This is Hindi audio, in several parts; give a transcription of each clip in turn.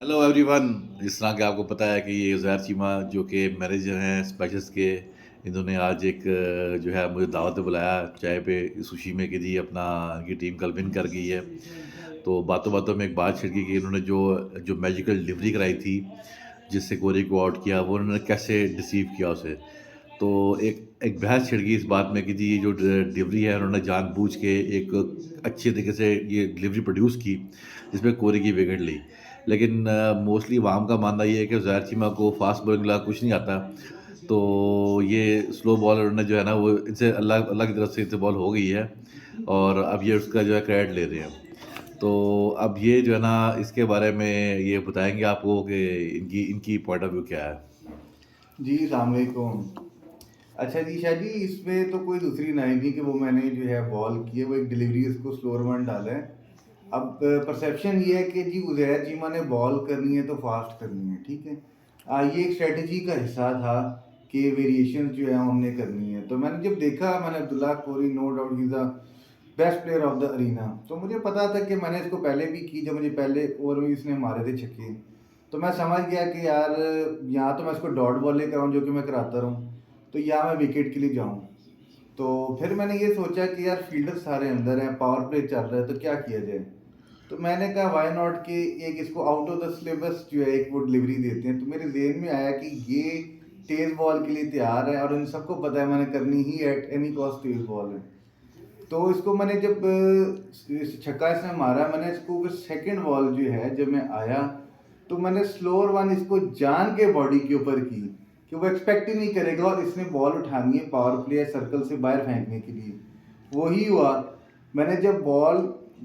Hello everyone. जिस तरह कि आपको पता है कि ये ज़हर चीमा जो कि मैनेजर हैं स्पाइसेस के, इन्होंने आज एक जो है मुझे दावत पे बुलाया चाय पे इस खुशी में कि जी अपना इनकी टीम कल विन कर गई है। तो बातों-बातों में एक बात छिड़ गई कि इन्होंने जो जो मैजिकल डिलीवरी कराई थी, जिससे कोहली को आउट किया, वो उन्होंने कैसे डिसीव किया उसे। तो एक एक बहस छिड़ गई इस बात में कि जी ये जो डिलीवरी है उन्होंने जानबूझ के एक अच्छे तरीके से ये डिलीवरी प्रोड्यूस की, जिसमें कोहली की विकेट ली। लेकिन मोस्टली अवाम का मानना ये है कि ज़ाहिर चीमा को फ़ास्ट बॉलिंग के अलावा कुछ नहीं आता। तो ये स्लो बॉलर उन्होंने जो है ना वो इनसे अल्लाह अल्लाह की तरफ से इनसे बॉल हो गई है और अब ये उसका जो है क्रेडिट ले रहे हैं। तो अब ये जो है ना इसके बारे में ये बताएँगे आपको कि इनकी इनकी पॉइंट ऑफ व्यू क्या है? जी, अस्सलाम वालेकुम। अच्छा जी, शाह जी इसमें तो कोई दूसरी राय नहीं कि वो मैंने जो है बॉल की है, वो एक डिलीवरी उसको स्लोअर वन डाला है। अब परसेप्शन ये है कि जी उज़ैर चीमा ने बॉल करनी है तो फास्ट करनी है, ठीक है? ये एक स्ट्रैटेजी का हिस्सा था कि वेरिएशंस जो है हमने करनी है। तो मैंने जब देखा मैंने Abdullah Kohli no doubt he is the best player of the arena. तो मुझे पता था कि मैंने इसको पहले भी की जब मुझे पहले ओवर में इसने मारे थे छक्के। तो मैं समझ गया कि यार या तो मैं इसको डॉट बॉलिंग कराऊँ जो कि मैं कराता रहूँ, तो या मैं विकेट के लिए जाऊँ। तो फिर मैंने ये सोचा कि यार फील्डर सारे अंदर हैं, पावर प्ले चल रहा है तो क्या किया जाए? तो मैंने कहा व्हाई नॉट कि एक इसको आउट ऑफ द सिलेबस जो है एक वो डिलीवरी देते हैं। तो मेरे ज़हन में आया कि ये तेज़ बॉल के लिए तैयार है और इन सबको पता है मैंने करनी ही एट एनी कॉस्ट तेज़ बॉल है। तो इसको मैंने जब छक्का इसने मारा मैंने इसको फिर सेकंड बॉल जो है जब मैं आया तो मैंने स्लोअर वन इसको जान के बॉडी के ऊपर की कि वो एक्सपेक्ट ही नहीं करेगा और इसने बॉल उठानी है पावर प्ले सर्कल से बाहर फेंकने के लिए। वही हुआ। मैंने जब बॉल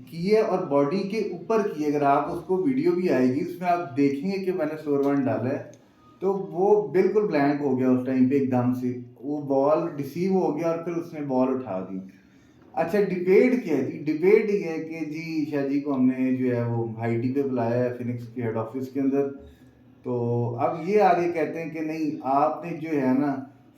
की है और बॉडी के ऊपर की है, अगर आप उसको वीडियो भी आएगी उसमें आप देखेंगे कि मैंने स्लोअर वन डाला है। तो वो बिल्कुल ब्लैंक हो गया उस टाइम पे एकदम से। वो बॉल रिसीव हो गया और फिर उसने बॉल उठा दी। अच्छा डिबेट क्या है जी? डिबेट ये है कि जी शाह जी को हमने जो है वो आईटी पे बुलाया है फिनिक्स के हेड ऑफिस के अंदर। तो अब ये आगे कहते हैं कि नहीं आपने जो है ना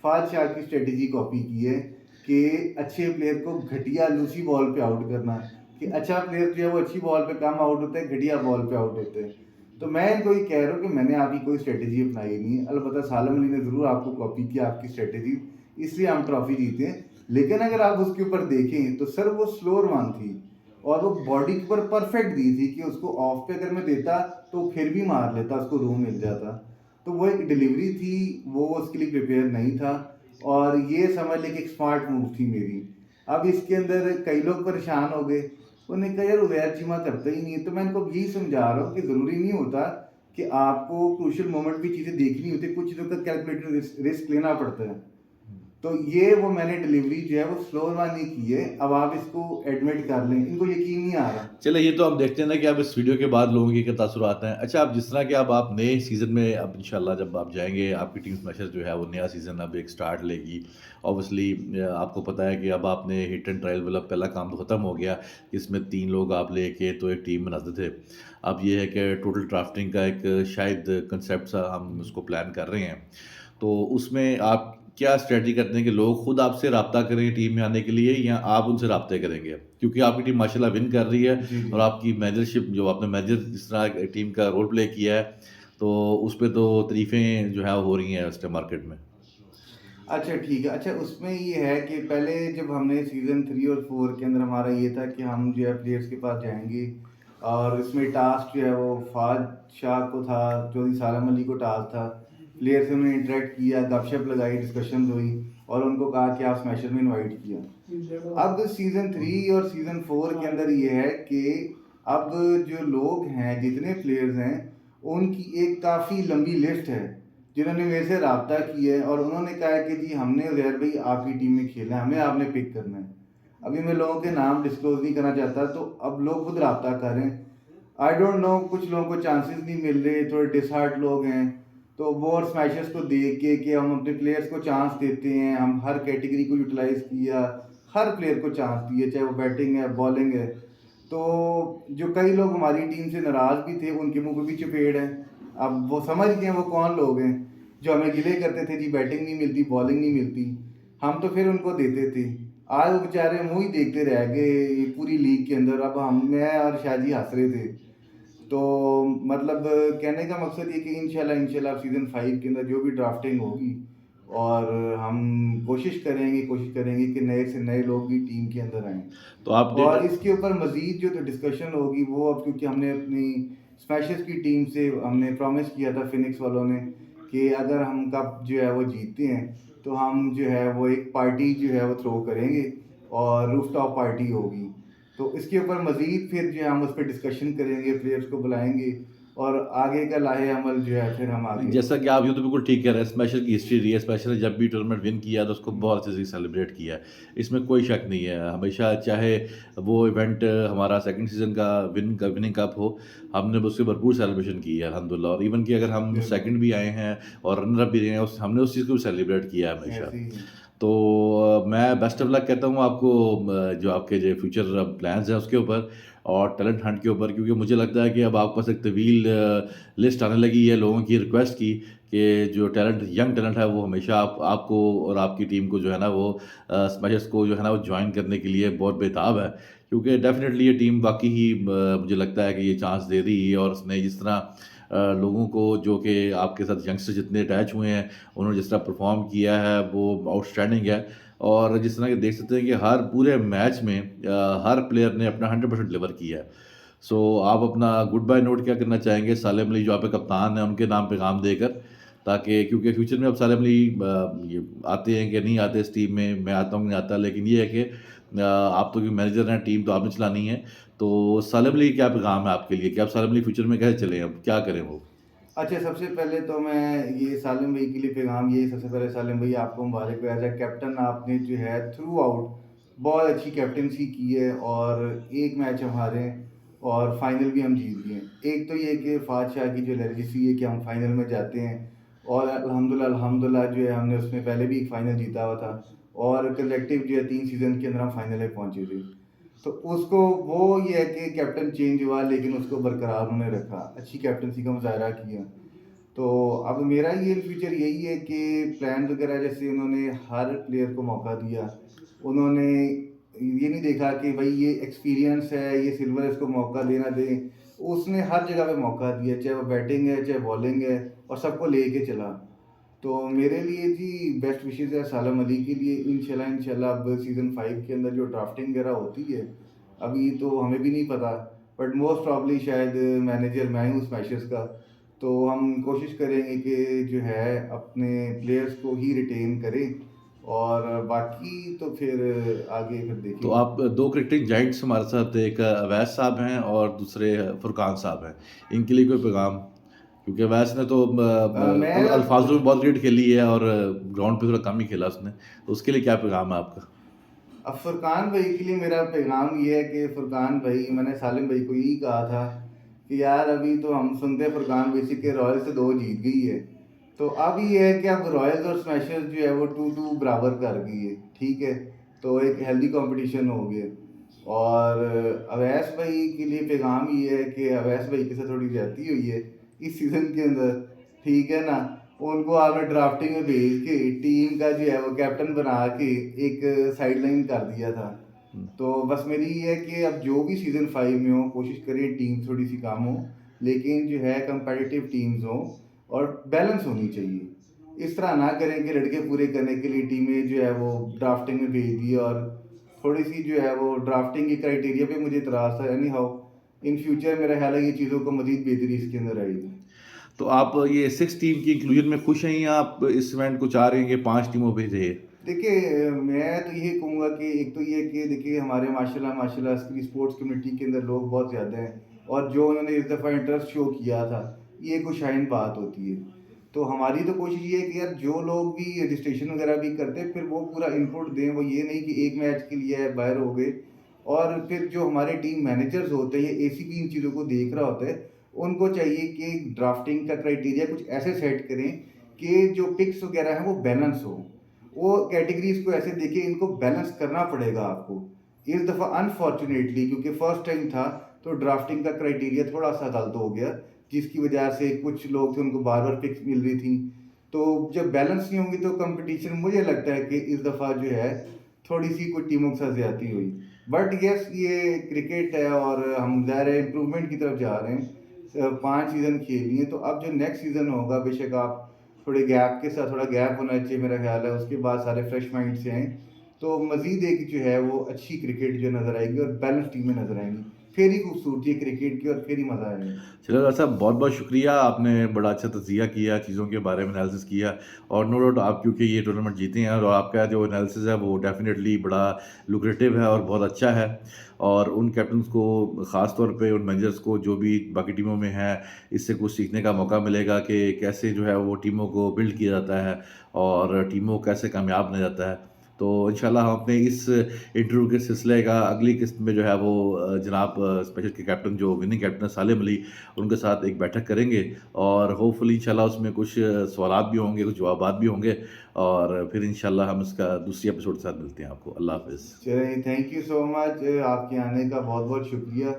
फाद शाह की स्ट्रेटेजी कॉपी की है कि अच्छे प्लेयर को घटिया लूसी बॉल पे आउट करना। कि अच्छा प्लेयर जो है वो अच्छी बॉल पे कम आउट होता है, घटिया बॉल पे आउट होते हैं। तो मैं इनको ये कह रहा हूँ कि मैंने आपकी कोई स्ट्रेटेजी अपनाई नहीं है। अलबत्ता सालम अली ने ज़रूर आपको कॉपी किया आपकी स्ट्रेटेजी, इसलिए हम ट्रॉफी जीते हैं। लेकिन अगर आप उसके ऊपर देखें तो सर वो स्लोअर वन थी और वो बॉडी के ऊपर परफेक्ट दी थी कि उसको ऑफ पे अगर मैं देता तो फिर भी मार लेता, उसको रूम मिल जाता। तो वो एक डिलीवरी थी, वो उसके लिए प्रिपेयर नहीं था और ये समझ लें कि एक स्मार्ट मूव थी मेरी। अब इसके अंदर कई लोग परेशान हो गए, उन्होंने कहा यार उज़ैर चीमा करता ही नहीं है। तो मैं इनको यही समझा रहा हूँ कि ज़रूरी नहीं होता कि आपको क्रूशियल मोमेंट भी चीज़ें देखनी होती है, कुछ चीज़ों का कैलकुलेटेड रिस्क लेना पड़ता है। तो ये वो मैंने डिलीवरी जो है वो स्लोअर वाली की है। अब आप इसको एडमिट कर लें, इनको यकीन नहीं आ रहा। चलिए ये तो हम देखते हैं ना कि अब इस वीडियो के बाद लोगों की क्या तासुरात हैं। अच्छा, अब जिस तरह के अब आप नए सीज़न में अब इंशाल्लाह जब आप जाएँगे, आपकी टीम स्मैशर्स जो है वो नया सीज़न अब एक स्टार्ट लेगी। ऑब्वियसली आपको पता है कि अब आपने हिट एंड ट्रायल वाला पहला काम तो ख़त्म हो गया, इसमें 3 लोग आप लेके तो एक टीम बनाते थे। अब ये है कि टोटल ड्राफ्टिंग का एक शायद कांसेप्ट सा हम उसको प्लान कर रहे हैं। तो उसमें आप क्या स्ट्रैटेजी करते हैं कि लोग खुद आपसे राब्ता करें टीम में आने के लिए या आप उनसे राब्ते करेंगे? क्योंकि आपकी टीम माशाल्लाह विन कर रही है जी, जी। और आपकी मैनेजरशिप जो आपने मैनेजर जिस तरह टीम का रोल प्ले किया है, तो उसपे तो तारीफ़ें जो है वो हो रही हैं इस टाइम मार्केट में। अच्छा ठीक है। अच्छा उसमें ये है कि पहले जब हमने सीज़न 3 और 4 के अंदर हमारा ये था कि हम जो है प्लेयर्स के पास जाएँगे और इसमें टास्क जो है वो फ़ाद शाह को था, चौधरी सालम अली को टास्क था। प्लेयर से उन्होंने इंटरैक्ट किया, गपशप लगाई, डिस्कशंस हुई और उनको कहा कि आप स्मैशर में इनवाइट किया। अब सीज़न 3 और सीज़न 4 के अंदर ये है कि अब जो लोग हैं, जितने प्लेयर्स हैं, उनकी एक काफ़ी लंबी लिस्ट है। जिन्होंने मेरे से राब्ता किया है और उन्होंने कहा है कि जी हमने ज़हैर भाई आपकी टीम में खेलना है, हमें आपने पिक करना है। अभी मैं लोगों के नाम डिस्क्लोज़ नहीं करना चाहता, तो अब लोग खुद राब्ता कर रहे हैं। आई डोंट नो कुछ लोगों को चांसेस नहीं मिल रहे, थोड़े डिसहार्ट लोग हैं। तो वो और स्मैशर्स को देख के कि हम अपने प्लेयर्स को चांस देते हैं, हम हर कैटेगरी को यूटिलाइज़ किया, हर प्लेयर को चांस दिए, चाहे वो बैटिंग है, बॉलिंग है। तो जो कई लोग हमारी टीम से नाराज़ भी थे, उनके मुँह पे भी चपेट है। अब वो समझ गए हैं वो कौन लोग हैं, जो हमें गिले करते थे जी बैटिंग नहीं मिलती, बॉलिंग नहीं मिलती। हम तो फिर उनको देते थे। आज वो बेचारे मुँह ही देखते रह गए ये पूरी लीग के अंदर। अब हम मैं और शाह जी हँस रहे थे। तो मतलब कहने का मकसद ये कि इंशाल्लाह सीज़न 5 के अंदर जो भी ड्राफ्टिंग होगी और हम कोशिश करेंगे कि नए से नए लोग भी टीम के अंदर आएँ। तो आप डेटा और इसके ऊपर मज़ीद जो तो डिस्कशन होगी वो अब क्योंकि हमने अपनी स्मैशर्स की टीम से हमने प्रॉमिस किया था फिनिक्स वालों ने कि अगर हम कप जो है वो जीतते हैं तो हम जो है वो एक पार्टी जो है वो थ्रो करेंगे और रूफटॉप पार्टी होगी। तो इसके ऊपर मज़ीद फिर जो है हम उस पे डिस्कशन करेंगे, प्लेयर्स को बुलाएँगे और आगे का लाहे अमल जो है फिर हम आगे जैसा कि आप यूँ तो बिल्कुल ठीक कह रहे हैं, स्मैशर की हिस्ट्री रही है, स्मैशर ने जब भी टूर्नामेंट विन किया है, तो उसको बहुत अच्छे से सेलिब्रेट किया है। इसमें कोई शक नहीं है, हमेशा चाहे वो इवेंट हमारा सेकंड सीज़न का विनिंग कप हो, हमने उसकी भरपूर सेलिब्रेशन की है अल्हम्दुलिल्लाह और इवन कि अगर हम बिल्कुल, सेकंड भी आए हैं और रनर अप भी रहे हैं, उस हमने उस चीज़ को भी सेलिब्रेट किया है हमेशा। ऐसे ही है। तो मैं बेस्ट ऑफ लक कहता हूँ आपको जो आपके जो फ्यूचर प्लान्स हैं उसके ऊपर और टैलेंट हंट के ऊपर क्योंकि मुझे लगता है कि अब आपके पास एक तवील लिस्ट आने लगी है लोगों की रिक्वेस्ट की कि जो टैलेंट यंग टैलेंट है वो हमेशा आपको और आपकी टीम को जो है ना वो स्मैशर्स को जो है ना वो जॉइन करने के लिए बहुत बेताब है क्योंकि डेफिनेटली ये टीम वाकई ही मुझे लगता है कि ये चांस दे रही है और उसने जिस तरह लोगों को जो कि आपके साथ यंगस्टर जितने अटैच हुए हैं उन्होंने जिस तरह परफॉर्म किया है वो आउटस्टैंडिंग है और जिस तरह के देख सकते हैं कि हर पूरे मैच में हर प्लेयर ने अपना 100% डिलीवर किया है। सो आप अपना गुड बाय नोट क्या करना चाहेंगे सालिम अली जो आपके कप्तान हैं उनके नाम पैगाम देकर ताकि क्योंकि फ्यूचर में अब सालिम अली ये आते हैं कि नहीं आते इस टीम में मैं आता हूँ नहीं आता लेकिन ये है कि आप तो क्योंकि मैनेजर हैं टीम तो आपने चलानी है तो सालिम अली क्या पैगाम है आपके लिए कि आप सालिम अली फ्यूचर में कैसे चलें अब क्या करें वो? अच्छा, सबसे पहले तो मैं ये सालिम भाई के लिए पैगाम यही सबसे पहले सालिम भाई आपको मुबारक हो एज़ अ कैप्टन आपने जो है थ्रू आउट बहुत अच्छी कैप्टेंसी की है और एक मैच हम हारे हैं और फाइनल भी हम जीत गए हैं। एक तो ये कि फ़ाद शाह की जो लेगेसी है कि हम फाइनल में जाते हैं और अल्हम्दुलिल्लाह जो है हमने उसमें पहले भी एक फाइनल जीता हुआ था और कलेक्टिव जो है 3 सीज़न के अंदर हम फाइनल में पहुँचे थे। तो उसको वो ये है कि कैप्टन चेंज हुआ लेकिन उसको बरकरार उन्होंने रखा, अच्छी कैप्टनसी का मुज़ाहरा किया। तो अब मेरा ये इन फ्यूचर यही है कि प्लान वगैरह जैसे उन्होंने हर प्लेयर को मौका दिया। उन्होंने ये नहीं देखा कि भई ये एक्सपीरियंस है, ये सिल्वर है इसको मौका देना दें। उसने हर जगह पे मौका दिया, चाहे वो बैटिंग है, चाहे बॉलिंग है और सबको लेके चला। तो मेरे लिए जी बेस्ट विशेज़ है सालम अली के लिए इंशाल्लाह अब सीज़न 5 के अंदर जो ड्राफ्टिंग वगैरह होती है, अभी तो हमें भी नहीं पता बट मोस्ट प्रॉब्ली शायद मैनेजर मैं हूँ स्मैशर्स का। तो हम कोशिश करेंगे कि जो है अपने प्लेयर्स को ही रिटेन करें और बाकी तो फिर आगे फिर तो देखेंगे। आप 2 क्रिकेटिंग जायंट्स हमारे साथ एक अवैस साहब हैं और दूसरे फुरकान साहब हैं। इनके लिए कोई पैगाम? क्योंकि अवैस ने तो मैं अल्फाज़ो में बहुत क्रिकेट खेली है और ग्राउंड पे थोड़ा कम ही खेला उसने। तो उसके लिए क्या पैगाम है आपका? अब फुरकान भाई के लिए मेरा पैगाम ये है कि फुरकान भाई मैंने सालिम भाई को यही कहा था कि यार अभी तो हम सुनते हैं फुरकान भाई से कि रॉयल से 2 जीत गई है। तो अब ये है कि अब रॉयल्स और स्मैशर्स जो है वो 2-2 बराबर कर गई है, ठीक है? तो एक हेल्दी कंपटीशन हो गया और अवैस भाई के लिए पैगाम ये है कि अवैस भाई के साथ थोड़ी ज़्यादती हुई है इस सीज़न के अंदर, ठीक है ना? उनको आपने ड्राफ्टिंग में भेज के टीम का जो है वो कैप्टन बना के एक साइडलाइन कर दिया था। हुँ। तो बस मेरी ये है कि अब जो भी सीज़न 5 में हो कोशिश करिए टीम थोड़ी-सी कम हो, लेकिन जो है कंपेटिटिव टीम्स हों और बैलेंस होनी चाहिए। इस तरह ना करें कि लड़के पूरे करने के लिए टीमें जो है वो ड्राफ्टिंग में भेज दी और थोड़ी-सी जो है वो ड्राफ्टिंग के क्राइटेरिया पे मुझे इतराज़ था एनी हाउ इन फ्यूचर मेरा ख्याल है ये चीज़ों को मज़ीद बेहतरी इसके अंदर आएगी। तो आप ये 6 टीम की इंक्लूजन में खुश हैं या आप इस इवेंट को चाह रहे हैं कि 5 टीमों पे रहे? देखिए, मैं तो यही कहूँगा कि एक तो ये कि देखिए हमारे माशाल्लाह स्पोर्ट्स कम्युनिटी के अंदर लोग बहुत ज़्यादा हैं और जो उन्होंने इस दफ़ा इंटरेस्ट शो किया था, ये एक खुशाइन बात होती है। तो हमारी तो कोशिश ये है कि यार जो लोग भी रजिस्ट्रेशन वगैरह भी करते हैं, फिर वो पूरा इनपुट दें, वो ये नहीं कि एक मैच के लिए बाहर हो गए और फिर जो हमारे टीम मैनेजर्स होते हैं, ये एसीपी इन चीज़ों को देख रहा होता है, उनको चाहिए कि ड्राफ्टिंग का क्राइटेरिया कुछ ऐसे सेट करें कि जो पिक्स वगैरह हैं, वो बैलेंस हों। वो कैटेगरीज़ को ऐसे देखिए इनको बैलेंस करना पड़ेगा आपको। इस दफ़ा अनफॉर्च्यूनेटली क्योंकि फर्स्ट टाइम था तो ड्राफ्टिंग का क्राइटेरिया थोड़ा-सा गलत हो गया, जिसकी वजह से कुछ लोग थे उनको बार-बार पिक्स मिल रही थी। तो जब बैलेंस नहीं होंगी तो कॉम्पिटिशन मुझे लगता है कि इस दफ़ा जो है थोड़ी-सी कुछ टीमों के साथ ज़्यादती हुई। बट येस ये क्रिकेट है और हम ज़ाहिर है इम्प्रूवमेंट की तरफ जा रहे हैं। 5 सीज़न खेल लिए, तो अब जो नेक्स्ट सीज़न होगा बेशक आप थोड़े गैप के साथ, थोड़ा गैप होना चाहिए मेरा ख़्याल है, उसके बाद सारे फ्रेश माइंड से आएँ, तो मज़ीद एक जो है वो अच्छी क्रिकेट जो नज़र आएगी और बैलेंस टीमें नज़र आएँगी। फिर ही खूबसूरती है क्रिकेट की और फिर ही मज़ा आएगा। चलो डॉक्टर साहब, बहुत-बहुत शुक्रिया, आपने बड़ा अच्छा तज़किया किया, चीज़ों के बारे में एनालिसिस किया और नो डाउट आप क्योंकि ये टूर्नामेंट जीते हैं और आपका जो एनालिसिस है वो डेफ़िनेटली बड़ा लुक्रेटिव है और बहुत अच्छा है। और उन कैप्टन्स को ख़ास तौर पे उन मैनेजर्स को जो भी बाकी टीमों में हैं, इससे कुछ सीखने का मौका मिलेगा कि कैसे जो है वो टीमों को बिल्ड किया जाता है और टीमों को कैसे कामयाब बनाया जाता है। तो इंशाल्लाह हम अपने इस इंटरव्यू के सिलसिले का अगली किस्त में जो है वो जनाब स्पेशल के कैप्टन जो विनिंग कैप्टन है सालिम अली, उनके साथ एक बैठक करेंगे और होपफुली इंशाल्लाह उसमें कुछ सवालात भी होंगे, कुछ जवाबात भी होंगे और फिर इंशाल्लाह हम इसका दूसरी एपिसोड के साथ मिलते हैं आपको। अल्लाह हाफ़िज़। चलिए, थैंक यू सो मच, आपके आने का बहुत-बहुत शुक्रिया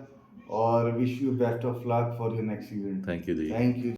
और wish you best of luck for your next season. Thank you ji. Thank you.